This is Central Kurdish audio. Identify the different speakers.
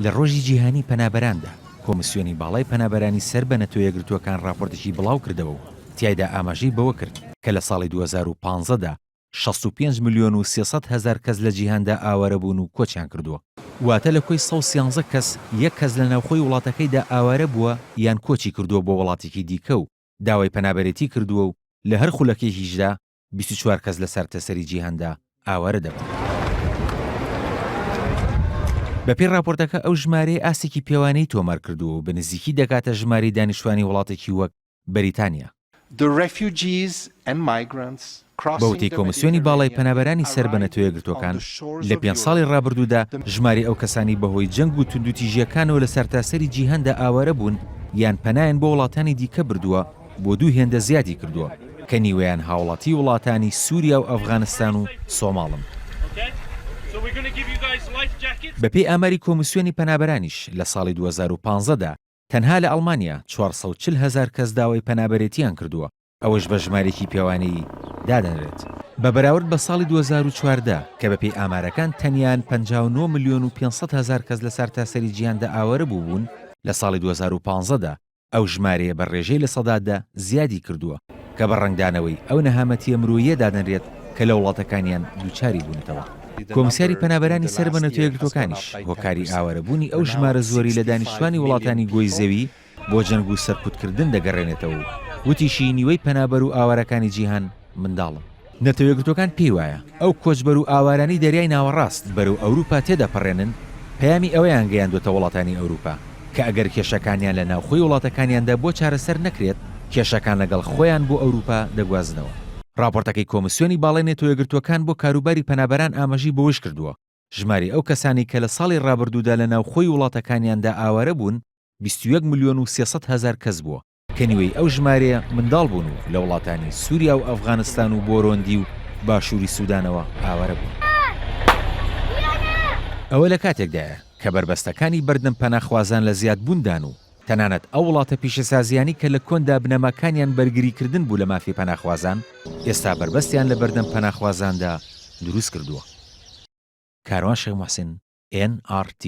Speaker 1: لە ڕۆژی جیهانی پەنابەراندا کۆمسیۆنی باڵای پەنابەرانی سەر بە نەتۆ یەکگرتووەکان راپۆرتێکی بڵاو کردەوە و تیایدا ئاماژەی بەوە کرد کە لە ساڵی 2015دا 65 ملیۆن و 300 هەزار کەس لە جیهاندا ئاوارە بوون و کۆچیان کردووە. واتە لە کۆی 113 کەس یەک کەس لە ناوخۆی وڵاتەکەیدا ئاوارە بووە یان کۆچی کردووە بۆ وڵاتێکی دیکە و داوای پەنابەرێتی کردووە و لە هەر خولەکێکیشدا 24 کەس لە سەرتەسەری جیهاندا ئاوارە دەبن. بەپێی راپۆرتەکە ئەو ژمارەیە ئاسێکی پێوانەی تۆمار کردووە و بە نزیکی دەکاتە ژمارەی دانیشتوانی وڵاتێکی وەک بەریتانیا. بەوتەی کۆمسیۆنی باڵای پەنابەرانی سەر بە نەتۆ یەکگرتووەکان لە 5 ساڵی ڕابردوودا ژماری ئەو کەسانی بەهۆی جەنگ و توندوتیژیەکانەوە لە سەرتاسەری جیهاندا ئاوارە بوون یان پەنایان بۆ وڵاتانی دیکە بردووە بۆ 2 هێندە زیادی کردووە کە نیوەیان هاوڵاتی وڵاتانی سووریا و ئەفغانستان و سۆماڵن. بەپێی ئاماری کۆمسیۆنی پەنابەرانیش لە ساڵی 2015دا تەنها لە ئەڵمانیا 440 هەزار کەس داوای پەنابەرێتیان کردووە، ئەوەش بە ژمارێکی پێوانەی دادەنرێت. بە بەراورد بە ساڵی 2014 کە بەپێی ئامارەکان تەنیان 59 ملیۆن و 500 هەزار کەس لە سەرتاسەری جیهاندا ئاوارە بوون، لە ساڵی 2015دا ئەو ژمارەیە بە ڕێژەی لە سەدادا زیادی کردووە کە بە ڕەنگدانەوەی ئەو نەهامەتیە مرۆییە دادەنرێت کە لە وڵاتەکانیان دووچاری بوونەتەوە. کۆمسیاری پەنابەرانی سەر بە نەتۆ یەکگرتووەکانیش هۆکاری ئاوارەبوونی ئەو ژمارە زۆری لە دانیشتوانی وڵاتانی گۆی زەوی بۆ جەنگ و سەرکوتکردن دەگەڕێنێتەوە و وتیشی نیوەی پەنابەر و ئاوارەکانی جیهان منداڵن. نەتۆ یەکگرتووەکان پێی وایە ئەو کۆچبەر و ئاوارانی دەریای ناوەڕاست بەرەو ئەوروپا تێدەپەڕێنن پەیامی ئەوەیان گەیاندوێتە وڵاتانی ئەوروپا کە ئەگەر کێشەکانیان لە ناوخۆی وڵاتەکانیاندا بۆ چارەسەر نەکرێت کێشەکان لەگەڵ خۆیان بۆ ئەوروپا دەگوازنەوە. راپۆرتەکەی کۆمسیۆنی باڵای نێتۆ یەکگرتووەکان بۆ کاروباری پەنابەران ئاماژەی بەوەش کردووە ژماری ئەو کەسانی کە لە ساڵی ڕابردوودا لە ناوخۆی وڵاتەکانیاندا ئاوارە بوون 21 ملیۆن و 300 هەزار کەس بووە کە نیوەی ئەو ژمارەیە منداڵ بوون و لە وڵاتانی سووریا و ئەفغانستان و بۆرۆندی و باشووری سوودانەوە ئاوارە بوون. ئەوە لە کاتێکدایە کە بربەستەکانی بەردەم پەناخوازان لە زیادبووندان و تەنانەت ئەو وڵاتە پیشەسازیانی کە لە کۆندا بنەماکانیان بەرگریکردن بوو لە مافی پەناخوازان ئێستا بربەستیان لە بەردەم پەناخوازاندا دروست کردووە. کاروان شێخ موحسین NRT